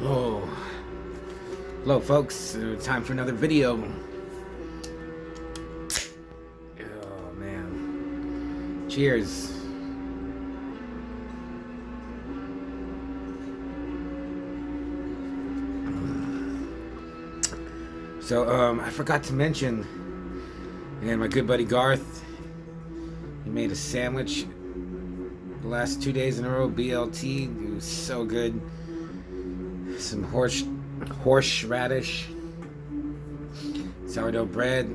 Oh, hello folks, time for another video. Oh man, cheers. So I forgot to mention, and my good buddy Garth, he made a sandwich the last 2 days in a row, BLT. It was so good. Some horseradish, sourdough bread.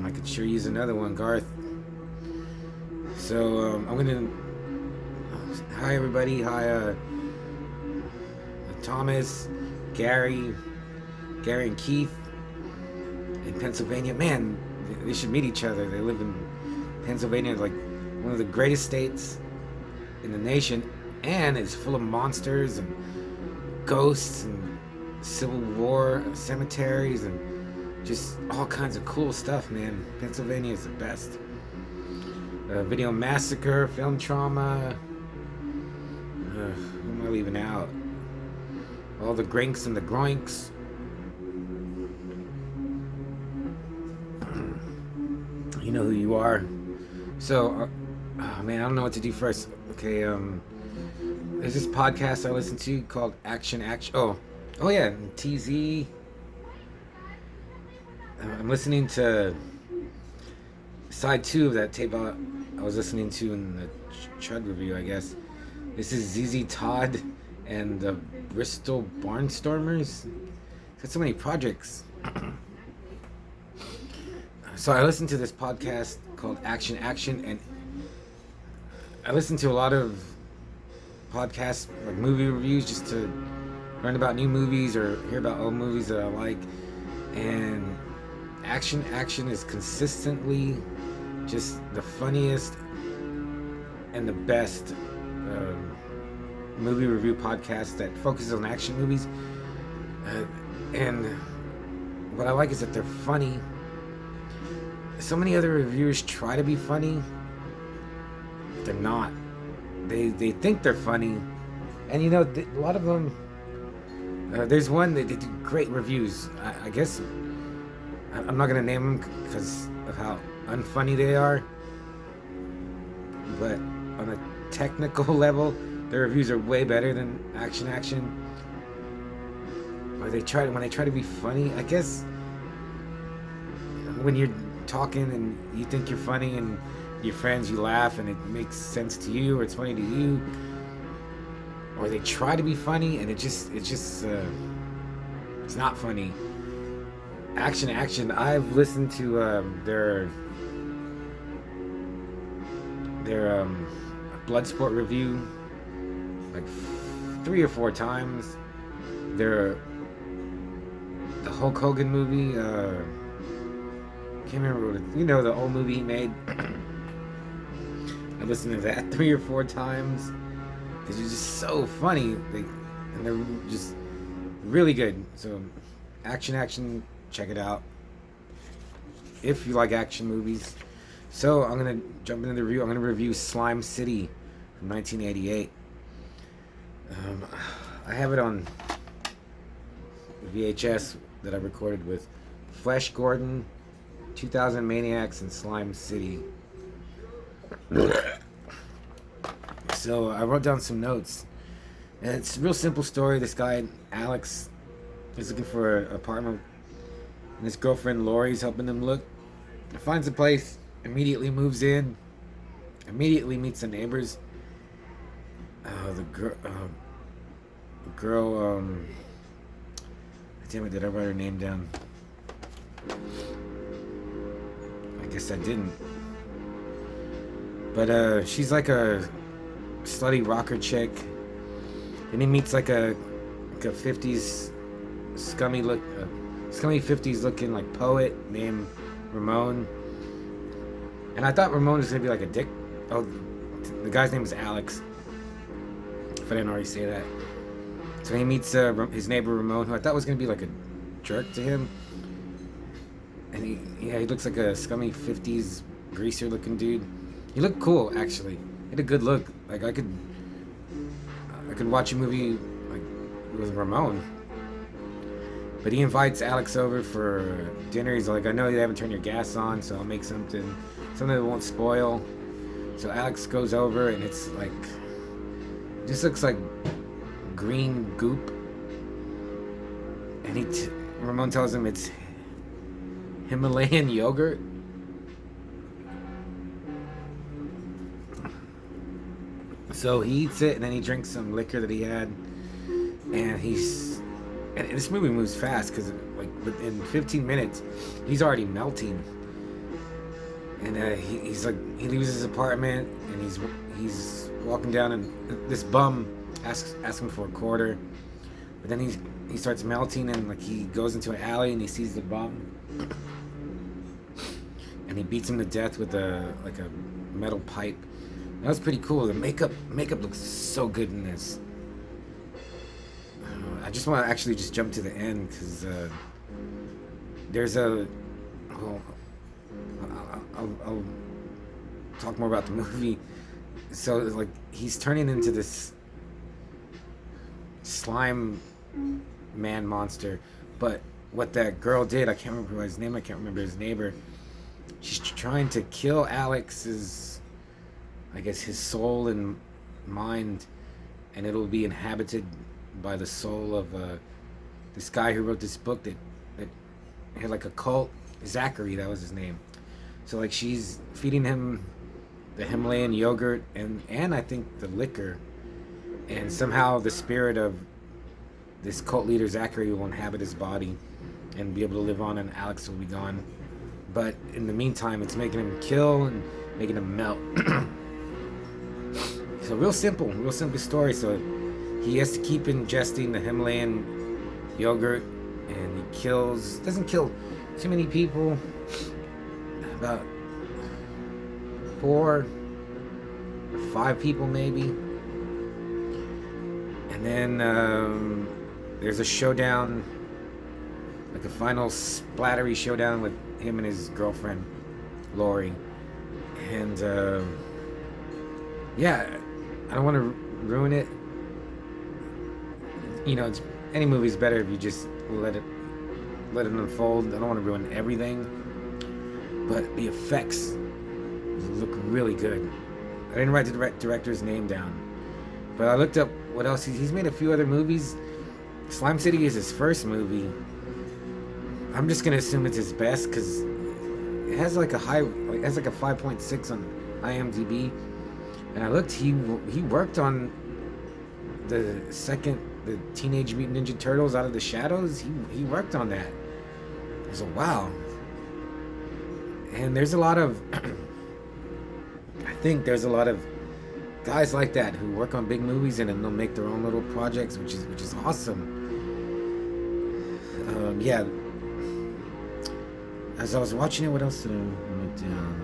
I could sure use another one, Garth. So I'm gonna. Hi everybody. Hi Thomas, Gary and Keith in Pennsylvania. Man, they should meet each other. They live in Pennsylvania, like one of the greatest states in the nation, and it's full of monsters and ghosts and Civil War cemeteries and just all kinds of cool stuff, man. Pennsylvania is the best. Video Massacre, Film Trauma. Who am I leaving out? All the Grinks and the Groinks. You know who you are. So, oh man, I don't know what to do first. Okay, there's this podcast I listen to called Action. Oh yeah, TZ. I'm listening to side 2 of that tape I was listening to in the Chud review, I guess. This is ZZ Todd and the Bristol Barnstormers. Got so many projects. So I listened to this podcast called Action, and I listen to a lot of podcasts, like movie reviews, just to learn about new movies or hear about old movies that I like. And Action is consistently just the funniest and the best movie review podcast that focuses on action movies. And what I like is that they're funny. So many other reviewers try to be funny. They're not. They think they're funny, and you know, a lot of them. There's one that they do great reviews. I guess I'm not gonna name them because of how unfunny they are. But on a technical level, their reviews are way better than Action. Or when they try to be funny, I guess when you're talking and you think you're funny and your friends, you laugh and it makes sense to you, or it's funny to you, or they try to be funny and it's not funny. Action. I've listened to their Bloodsport review like 3 or 4 times. The Hulk Hogan movie. Can't remember what it, the old movie he made. I listened to that 3 or 4 times because it's just so funny. And they're just really good. So, Action, check it out if you like action movies. So, I'm gonna jump into the review. I'm gonna review Slime City from 1988. I have it on VHS that I recorded with Flash Gordon, 2000 Maniacs, and Slime City. So I wrote down some notes, and it's a real simple story. This guy Alex is looking for an apartment, and his girlfriend Lori's helping him look. He finds a place, immediately moves in, immediately meets the neighbors. The girl, damn it, did I write her name down? I guess I didn't. But she's like a slutty rocker chick. And he meets like a 50s scummy 50s looking like poet named Ramon. And I thought Ramon was gonna be like a dick. Oh, the guy's name is Alex, if I didn't already say that. So he meets his neighbor Ramon, who I thought was gonna be like a jerk to him. And he looks like a scummy 50s greaser looking dude. He looked cool, actually. He had a good look. Like I could watch a movie like with Ramon. But he invites Alex over for dinner. He's like, I know you haven't turned your gas on, so I'll make something that won't spoil. So Alex goes over, and it's like, it just looks like green goop. And Ramon tells him it's Himalayan yogurt. So he eats it, and then he drinks some liquor that he had, and and this movie moves fast because like within 15 minutes he's already melting. And he's like, he leaves his apartment, and he's walking down, and this bum asks him for a quarter, but then he starts melting, and like he goes into an alley, and he sees the bum, and he beats him to death with a metal pipe. That was pretty cool. The makeup looks so good in this. I just want to actually just jump to the end because there's a. Well, I'll talk more about the movie. So like he's turning into this slime man monster, but what that girl did, I can't remember his name. I can't remember his neighbor. She's trying to kill Alex's, I guess, his soul and mind, and it'll be inhabited by the soul of this guy who wrote this book that had like a cult. Zachary, that was his name. So like she's feeding him the Himalayan yogurt and I think the liquor, and somehow the spirit of this cult leader Zachary will inhabit his body and be able to live on, and Alex will be gone. But in the meantime, it's making him kill and making him melt. So real simple story. So he has to keep ingesting the Himalayan yogurt, and he doesn't kill too many people, about 4 or 5 people maybe. And then there's a showdown, like a final splattery showdown with him and his girlfriend Lori. And yeah, I don't want to ruin it. You know, any movie's better if you just let it unfold. I don't want to ruin everything, but the effects look really good. I didn't write the director's name down, but I looked up what else he's made. A few other movies. Slime City is his first movie. I'm just gonna assume it's his best because it has like a 5.6 on IMDb. And I looked, he worked on the Teenage Mutant Ninja Turtles Out of the Shadows. He worked on that. I was like, wow. And there's a lot of I think there's a lot of guys like that who work on big movies and then they'll make their own little projects, which is awesome. Yeah. As I was watching it, what else did I write down?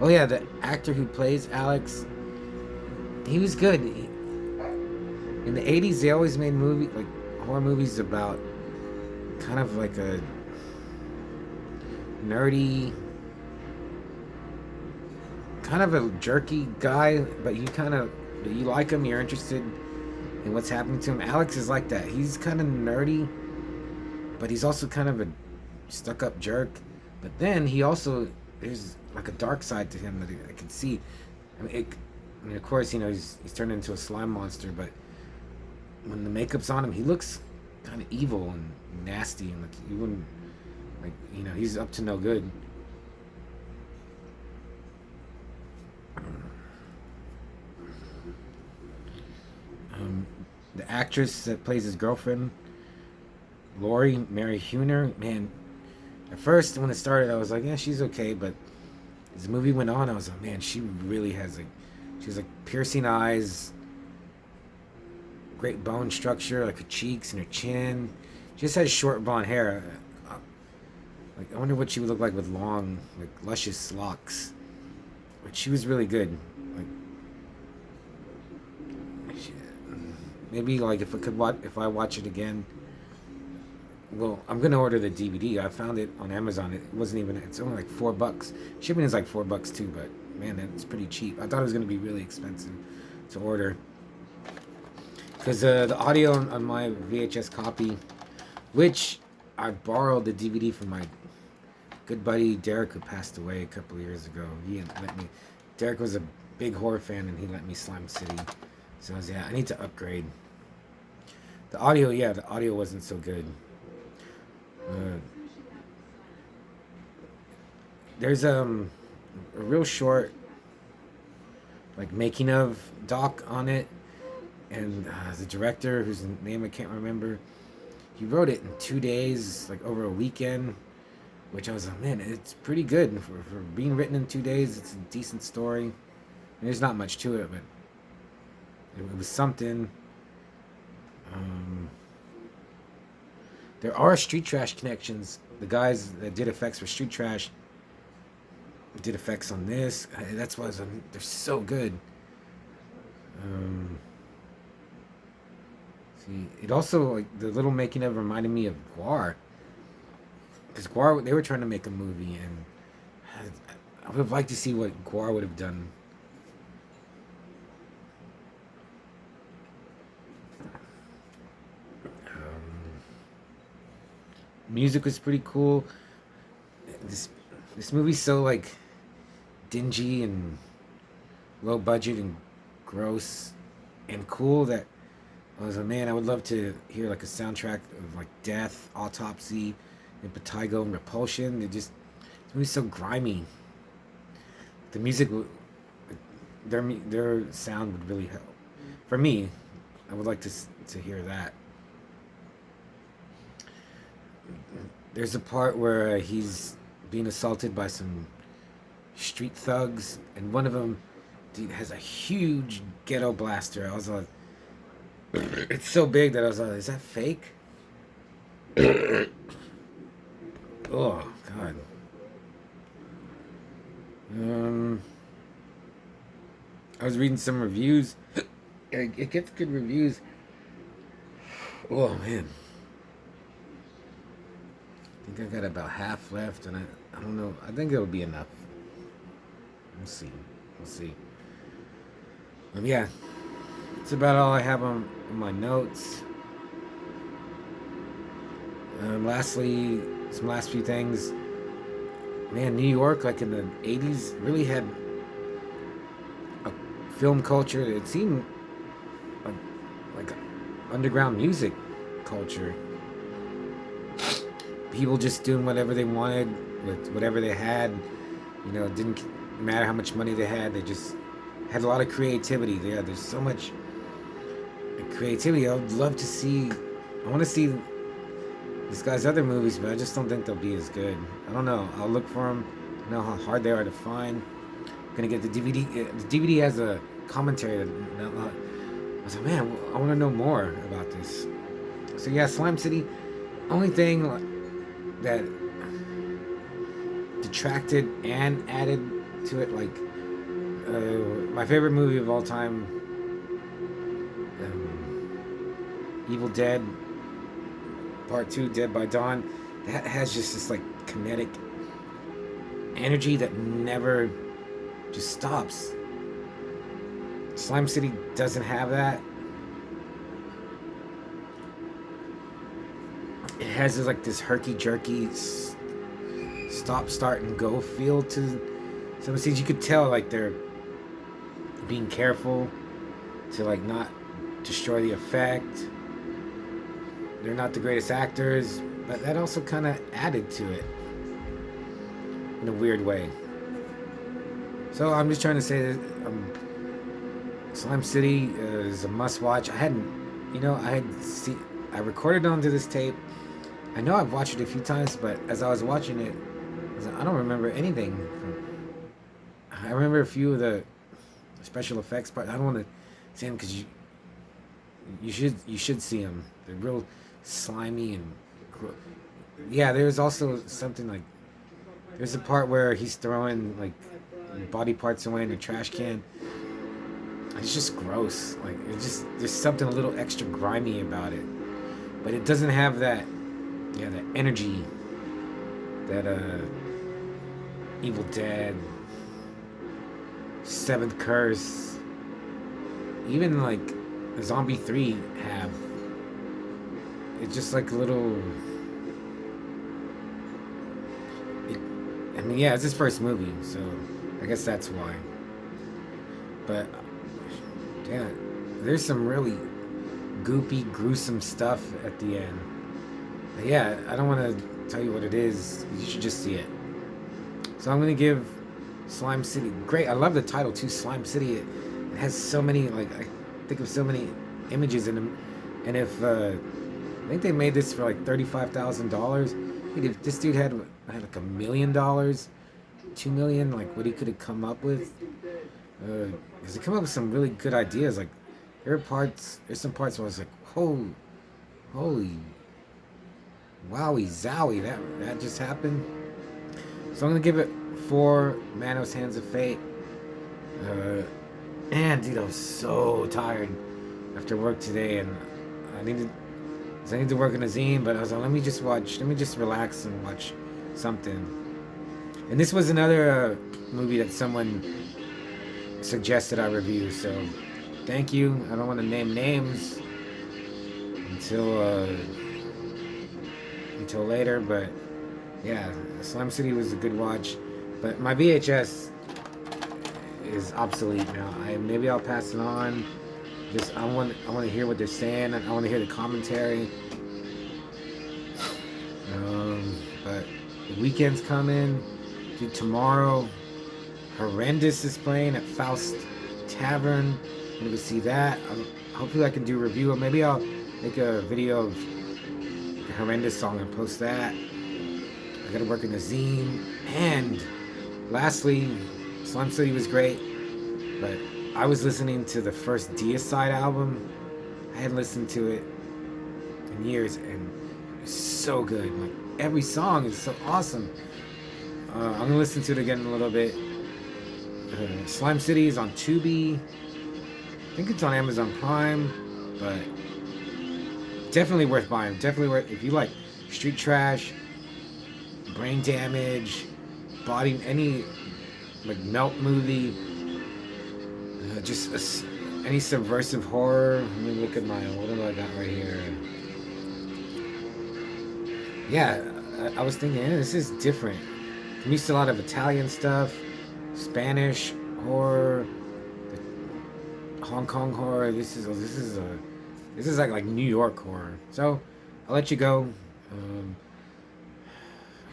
Oh yeah, the actor who plays Alex, he was good. In the 80s, they always made horror movies about kind of like a nerdy, kind of a jerky guy, but you like him, you're interested in what's happening to him. Alex is like that. He's kind of nerdy, but he's also kind of a stuck-up jerk. But then there's like a dark side to him that I can see. I mean, of course, you know, he's turned into a slime monster, but when the makeup's on him, he looks kind of evil and nasty, and like you wouldn't, like, you know, he's up to no good. The actress that plays his girlfriend, Lori Mary Huner, man, at first when it started, I was like, yeah, she's okay, but as the movie went on, I was like, man, she really has she's like piercing eyes, great bone structure, like her cheeks and her chin. She just has short blonde hair. Like, I wonder what she would look like with long, like luscious locks. But she was really good. Like, maybe like if I watch it again. Well, I'm gonna order the DVD. I found it on Amazon. It's only like $4. Shipping is like $4 too, but man, it's pretty cheap. I thought it was gonna be really expensive to order. Because the audio on my VHS copy, which I borrowed the DVD from my good buddy Derek, who passed away a couple of years ago. He had let me. Derek was a big horror fan, and he let me Slime City. So I was, yeah, I need to upgrade. The audio wasn't so good. Uh, there's a real short like making of doc on it, and the director, whose name I can't remember, he wrote it in 2 days, like over a weekend. Which I was like, man, it's pretty good for being written in 2 days. It's a decent story. And there's not much to it, but it was something. Um, there are Street Trash connections. The guys that did effects for Street Trash did effects on this. That's why they're so good. See, it also, like, the little making of reminded me of Guar. Because Guar, they were trying to make a movie, and I would have liked to see what Guar would have done. Music was pretty cool. This this movie's so like dingy and low budget and gross and cool that I was like, man, I would love to hear like a soundtrack of like Death, Autopsy, Impetigo, and Repulsion. It was so grimy. The music, their sound would really help. For me, I would like to hear that. There's a part where he's being assaulted by some street thugs, and one of them, dude, has a huge ghetto blaster. I was like, it's so big that I was like, is that fake? Oh God. I was reading some reviews. It gets good reviews. Oh man. I think I got about half left, and I don't know. I think it'll be enough. We'll see. We'll see. Yeah, it's about all I have on my notes. Lastly, some last few things. Man, New York, like in the 80s, really had a film culture. It seemed like underground music culture. People just doing whatever they wanted with whatever they had. You know, it didn't matter how much money they had. They just had a lot of creativity. Yeah, there's so much creativity. I would love to see. I want to see this guy's other movies, but I just don't think they'll be as good. I don't know. I'll look for them. I know how hard they are to find. I'm gonna get the DVD. The DVD has a commentary. I was like, man, I want to know more about this. So yeah, Slime City. Only thing that detracted and added to it, like my favorite movie of all time, Evil Dead Part 2, Dead by Dawn, that has just this like kinetic energy that never just stops. Slime City doesn't have that. It has this, like, this herky-jerky stop, start, and go feel to some scenes. You could tell like they're being careful to like not destroy the effect. They're not the greatest actors, but that also kind of added to it in a weird way. So I'm just trying to say that Slime City is a must-watch. I recorded onto this tape. I know I've watched it a few times, but as I was watching it, I don't remember anything. I remember a few of the special effects parts. I don't want to say them because you should see them. They're real slimy and yeah. There's also something like there's a part where he's throwing like body parts away in a trash can. It's just gross. Like there's something a little extra grimy about it, but it doesn't have that that energy that Evil Dead, Seventh Curse, even like Zombie 3 have. It's just like a little. It, I mean, yeah, it's his first movie, so I guess that's why. But yeah, there's some really goopy, gruesome stuff at the end. But yeah, I don't want to tell you what it is. You should just see it. So I'm gonna give Slime City. Great, I love the title too. Slime City. It has so many I think of so many images in them. And if I think they made this for like $35,000. If this dude had like $1 million, 2 million, like what he could have come up with. Because he come up with some really good ideas. Like there's some parts where I was like, holy, wowie zowie, that just happened. So I'm gonna give it 4 Manos Hands of Fate. And dude, I was so tired after work today, and I need to work in a zine, but I was like, let me just relax and watch something. And this was another movie that someone suggested I review, so thank you. I don't want to name names until later, but yeah, Slime City was a good watch. But my VHS is obsolete now. Maybe I'll pass it on. I want to hear what they're saying. I want to hear the commentary. But the weekend's coming. Dude, tomorrow, Horrendous is playing at Faust Tavern. I'm gonna go see that. Hopefully I can do a review, or maybe I'll make a video of the Horrendous song and post that. I gotta work in the zine. And lastly, Slime City was great, but I was listening to the first Deicide album. I hadn't listened to it in years, and it's so good. Like every song is so awesome. I'm gonna listen to it again in a little bit. Slime City is on Tubi. I think it's on Amazon Prime, but definitely worth buying. Definitely worth if you like street trash, brain damage, any like melt movie. Any subversive horror. Let me look at what do I got right here? Yeah, I was thinking, this is different. I'm used to a lot of Italian stuff, Spanish horror, Hong Kong horror. This is like New York horror. So I'll let you go. I'm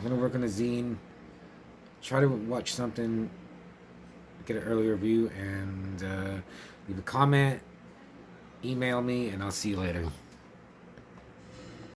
gonna work on a zine. Try to watch something. Get an early review and leave a comment, email me, and I'll see you later.